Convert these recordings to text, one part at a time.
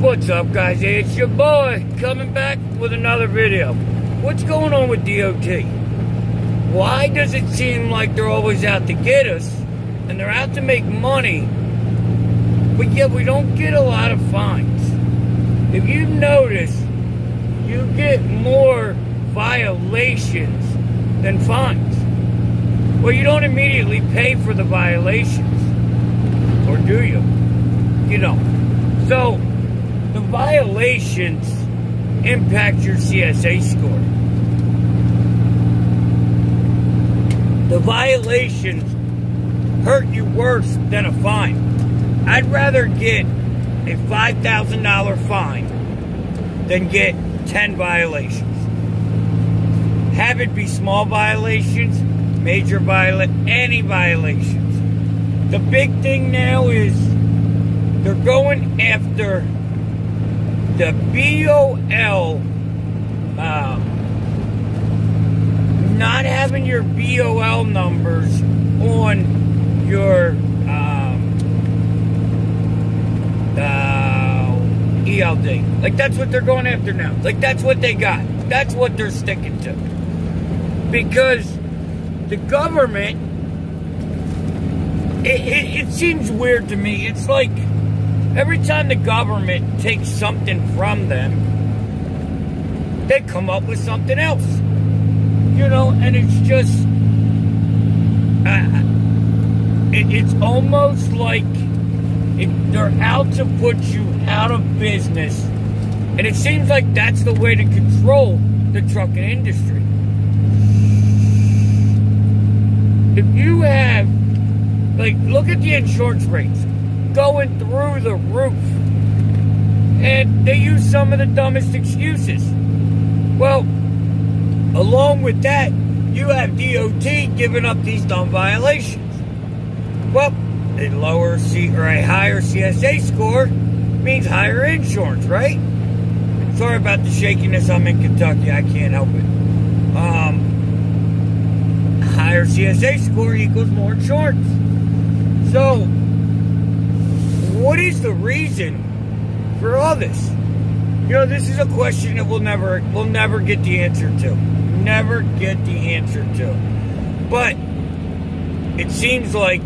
What's up, guys? Hey, it's your boy coming back with another video. What's going on with DOT? Why does it seem like they're always out to get us and they're out to make money, but yet we don't get a lot of fines? If you notice, you get more violations than fines. Well, you don't immediately pay for the violations, or do you? You don't. So the violations impact your CSA score. The violations hurt you worse than a fine. I'd rather get a $5,000 fine than get 10 violations. Have it be small violations, major any violations. The big thing now is they're going after the BOL, not having your BOL numbers on your ELD. Like, that's what they're going after now. Like, that's what they got. That's what they're sticking to. Because the government, it seems weird to me. It's like every time the government takes something from them, they come up with something else. You know, and it's just, it's almost like they're out to put you out of business. And it seems like that's the way to control the trucking industry. If you have, like, look at the insurance rates going through the roof. And they use some of the dumbest excuses. Well, along with that, you have DOT giving up these dumb violations. Well, a a higher CSA score means higher insurance, right? Sorry about the shakiness. I'm in Kentucky. I can't help it. Higher CSA score equals more insurance. So, what is the reason for all this? You know, this is a question that we'll never get the answer to. Never get the answer to. But it seems like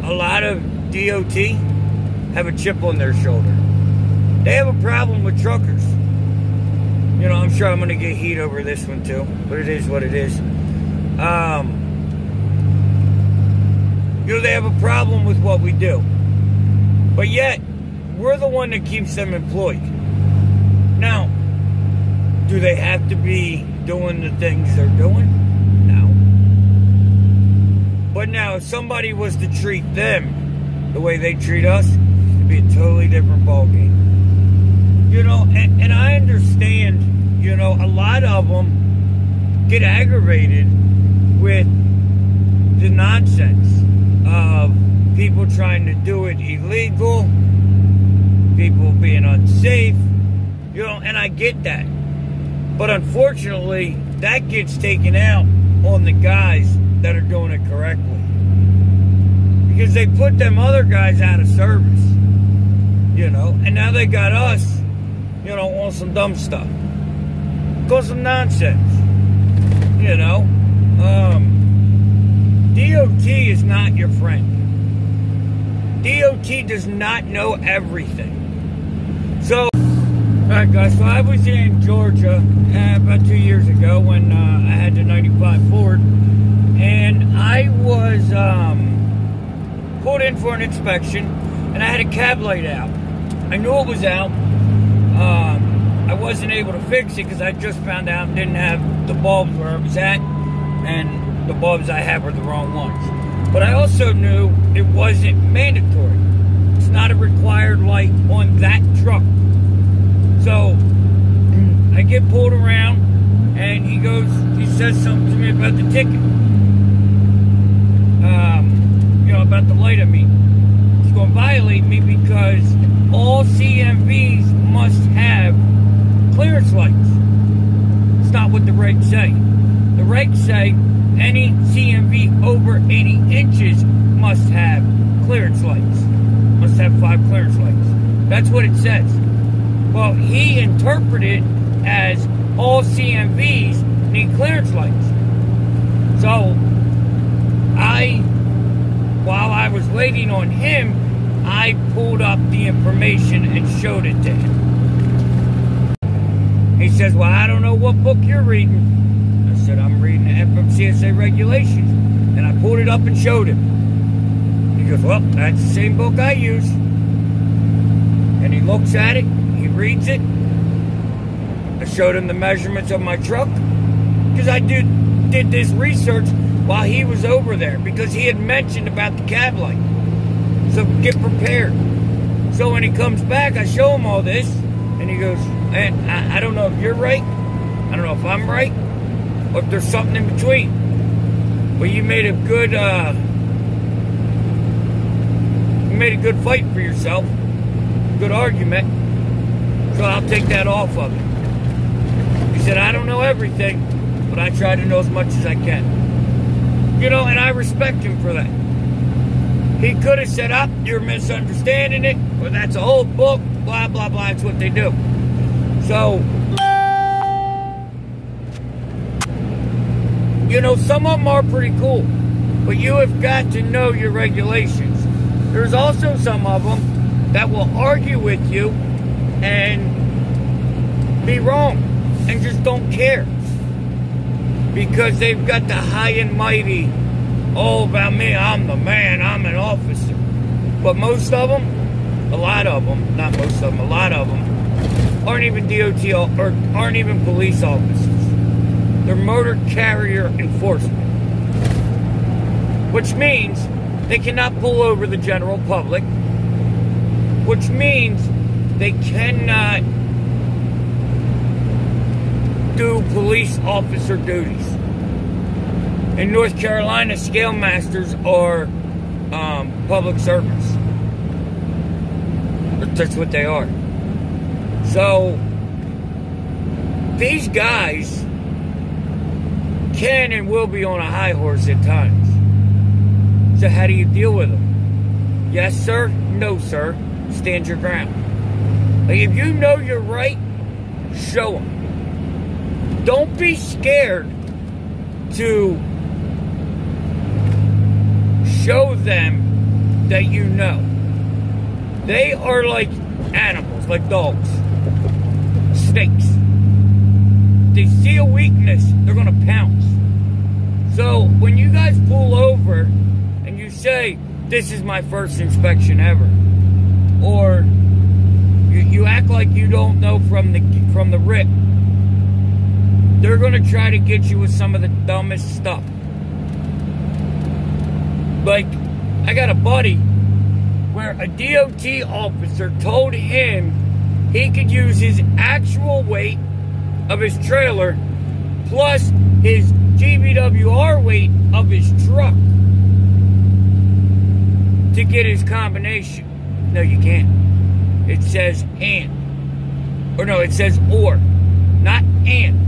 a lot of DOT have a chip on their shoulder. They have a problem with truckers. You know, I'm sure I'm going to get heat over this one too, but it is what it is. You know, they have a problem with what we do. But yet, we're the one that keeps them employed. Now, do they have to be doing the things they're doing? No. But now, if somebody was to treat them the way they treat us, it'd be a totally different ballgame. You know, and I understand, you know, a lot of them get aggravated with the nonsense of people trying to do it illegal, people being unsafe, you know, and I get that. But unfortunately, that gets taken out on the guys that are doing it correctly. Because they put them other guys out of service, you know, and now they got us, you know, on some dumb stuff. Cause some nonsense, you know. DOT is not your friend. DOT does not know everything. So, alright guys, so I was in Georgia about 2 years ago when I had the 95 Ford, and I was pulled in for an inspection, and I had a cab light out. I knew it was out. I wasn't able to fix it because I just found out I didn't have the bulbs where I was at, and the bulbs I had were the wrong ones. But I also knew it wasn't mandatory. It's not a required light on that truck. So I get pulled around, and he says something to me about the ticket. You know, about the light, I mean. It's going to violate me because all CMVs must have clearance lights. It's not what the regs say. The regs say any CMV over 80 inches must have clearance lights. Must have 5 clearance lights. That's what it says. Well, he interpreted as all CMVs need clearance lights. So, while I was waiting on him, I pulled up the information and showed it to him. He says, well, I don't know what book you're reading. I said, I'm reading the Fmcsa regulations. And I pulled it up and showed him. He goes, well, that's the same book I use. And he looks at it, he reads it. I showed him the measurements of my truck. Because I did this research while he was over there. Because he had mentioned about the cab light. So get prepared. So when he comes back, I show him all this. And he goes, man, I don't know if you're right. I don't know if I'm right. Or if there's something in between. But you made a good, fight for yourself. Good argument. So I'll take that off of it. He said, I don't know everything, but I try to know as much as I can. You know, and I respect him for that. He could have said, you're misunderstanding it, or that's an old book, blah, blah, blah. It's what they do. So, you know, some of them are pretty cool, but you have got to know your regulations. There's also some of them that will argue with you and be wrong and just don't care because they've got the high and mighty, all about me, I'm the man, I'm an officer. But most of them, a lot of them, not most of them, a lot of them aren't even DOT or aren't even police officers. They're motor carrier enforcement, which means they cannot pull over the general public, which means they cannot do police officer duties. In North Carolina, scale masters are public servants. That's what they are. So, these guys can and will be on a high horse at times. So how do you deal with them? Yes, sir. No, sir. Stand your ground. Like, if you know you're right, show them. Don't be scared to show them that you know. They are like animals, like dogs, snakes. They see a weakness, they're going to pounce. So when you guys pull over and you say, this is my first inspection ever, or you act like you don't know from the rip, they're going to try to get you with some of the dumbest stuff. Like, I got a buddy where a DOT officer told him he could use his actual weight of his trailer plus his GVWR weight of his truck to get his combination. No, you can't. It says and. Or no, it says or, not and.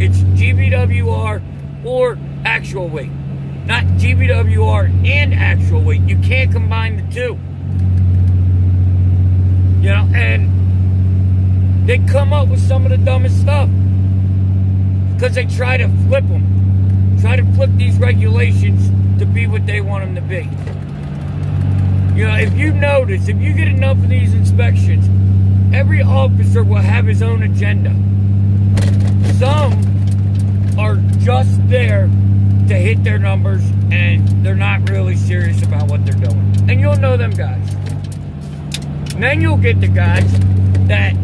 It's GVWR or actual weight. Not GVWR and actual weight. You can't combine the two. You know, and they come up with some of the dumbest stuff. Because they try to flip them. Try to flip these regulations to be what they want them to be. You know, if you notice, if you get enough of these inspections, every officer will have his own agenda. Some are just there to hit their numbers, and they're not really serious about what they're doing. And you'll know them guys. And then you'll get the guys that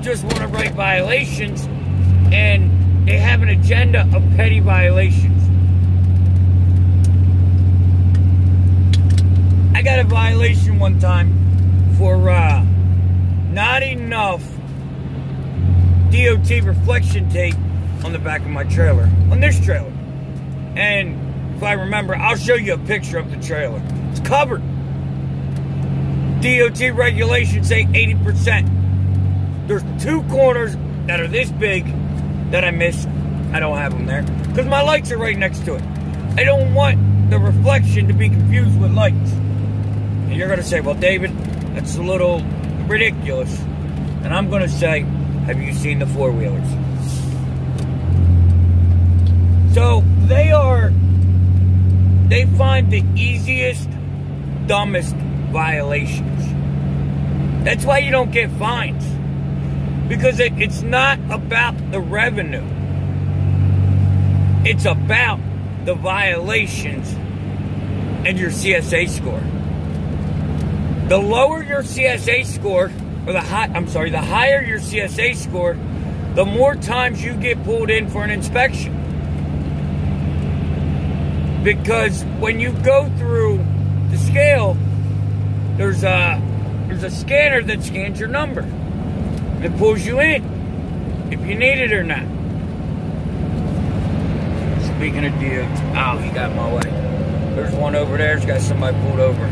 just want to write violations, and they have an agenda of petty violations. I got a violation one time for not enough DOT reflection tape on the back of my trailer, on this trailer. And if I remember, I'll show you a picture of the trailer. It's covered. DOT regulations say 80%. There's two corners that are this big that I missed. I don't have them there because my lights are right next to it. I don't want the reflection to be confused with lights. And you're going to say, well, David, that's a little ridiculous. And I'm going to say, have you seen the four-wheelers? So they find the easiest, dumbest violations. That's why you don't get fines. Because it's not about the revenue. It's about the violations and your CSA score. The lower your CSA score, or the higher your CSA score, the more times you get pulled in for an inspection. Because when you go through the scale, there's a scanner that scans your number. It pulls you in, if you need it or not. Speaking of DOT, oh, he got in my way. There's one over there, it's got somebody pulled over.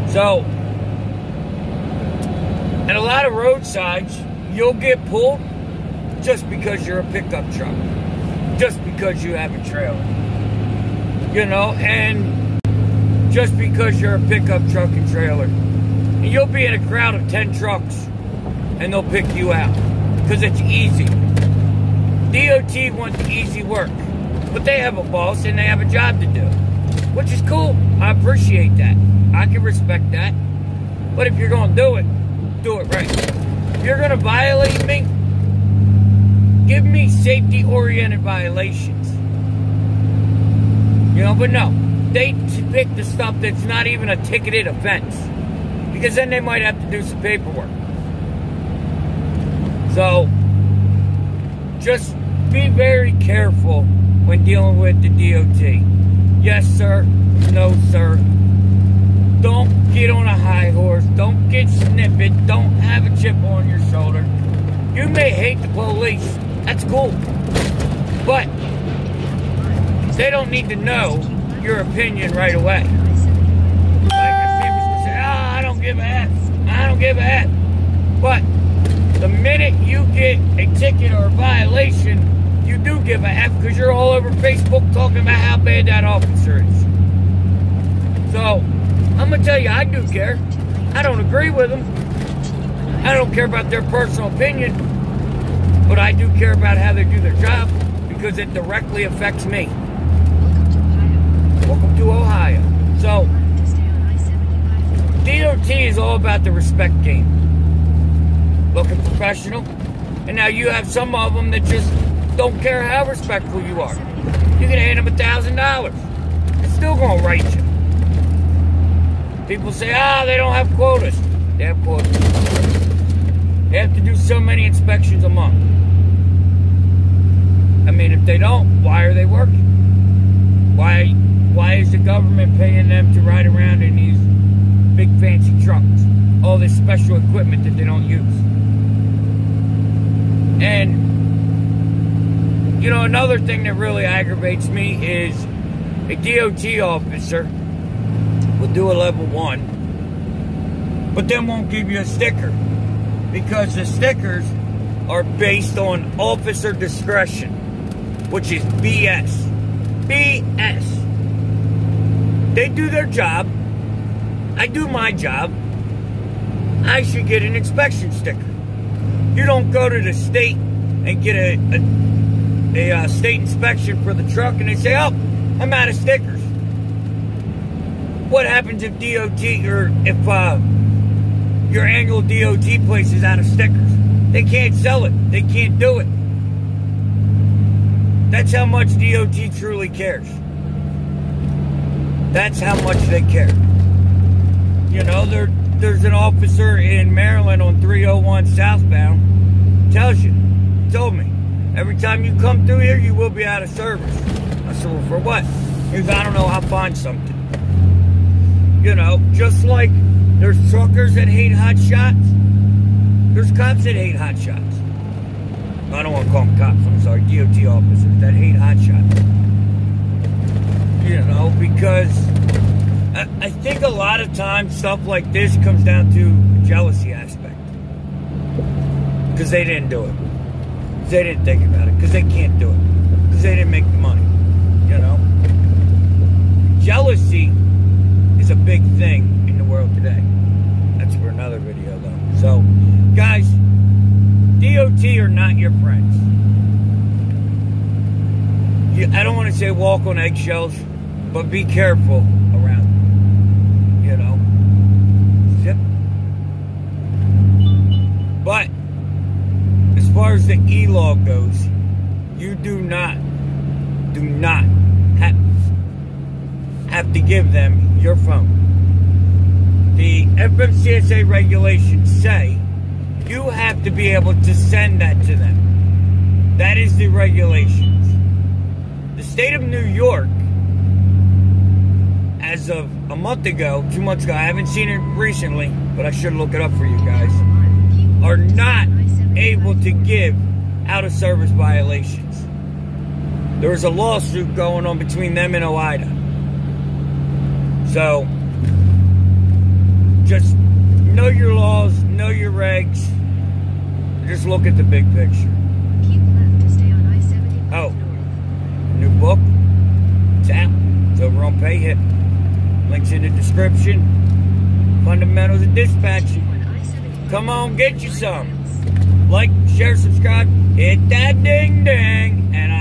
So, and a lot of roadsides, you'll get pulled just because you're a pickup truck. Just because you have a trailer. You know, and just because you're a pickup truck and trailer. And you'll be in a crowd of 10 trucks and they'll pick you out because it's easy. DOT wants easy work, but they have a boss and they have a job to do, which is cool. I appreciate that. I can respect that. But if you're going to do it right. If you're going to violate me, give me safety-oriented violations. You know, but no, they pick the stuff that's not even a ticketed offense, because then they might have to do some paperwork. So, just be very careful when dealing with the DOT. Yes, sir. No, sir. Don't get on a high horse. Don't get snippet. Don't have a chip on your shoulder. You may hate the police. That's cool. But they don't need to know your opinion right away. Like if people say, I don't give a F. I don't give a F. But the minute you get a ticket or a violation, you do give a F because you're all over Facebook talking about how bad that officer is. So, I'm going to tell you, I do care. I don't agree with them. I don't care about their personal opinion. But I do care about how they do their job because it directly affects me. Welcome to Ohio. So, DOT is all about the respect game. Looking professional. And now you have some of them that just don't care how respectful you are. You can hand them $1,000. It's still going to write you. People say, they don't have quotas. They have quotas. They have to do so many inspections a month. I mean, if they don't, why are they working? Why is the government paying them to ride around in these big fancy trucks? All this special equipment that they don't use. And, you know, another thing that really aggravates me is a DOT officer will do a level 1, but then won't give you a sticker because the stickers are based on officer discretion, which is BS. BS. They do their job. I do my job. I should get an inspection sticker. You don't go to the state and get a state inspection for the truck and they say, oh, I'm out of stickers. What happens if DOT or if your annual DOT place is out of stickers? They can't sell it. They can't do it. That's how much DOT truly cares. That's how much they care. You know, there's an officer in Maryland on 301 southbound. Told me, every time you come through here, you will be out of service. I said, well, for what? He goes, I don't know, I'll find something. You know, just like there's truckers that hate hot shots, there's cops that hate hot shots. I don't want to call them cops, I'm sorry, DOT officers that hate hot shots. You know, because I think a lot of times stuff like this comes down to a jealousy aspect. Because they didn't do it. Because they didn't think about it. Because they can't do it. Because they didn't make the money. You know? Jealousy is a big thing in the world today. That's for another video, though. So, guys, are not your friends. I don't want to say walk on eggshells, but be careful around them, you know. Zip. But as far as the e-log goes, you do not have to give them your phone. The Fmcsa regulations say you have to be able to send that to them. That is the regulations. The state of New York, as of a month ago, 2 months ago, I haven't seen it recently, but I should look it up for you guys, are not able to give out-of-service violations. There was a lawsuit going on between them and OIDA. So, just know your laws, know your regs, just look at the big picture. Keep left to stay on I-70 Oh, north. new book, it's out, it's over on PayHip. Links in the description. Fundamentals of Dispatching. Come on, get you some. Like, share, subscribe, hit that ding ding, and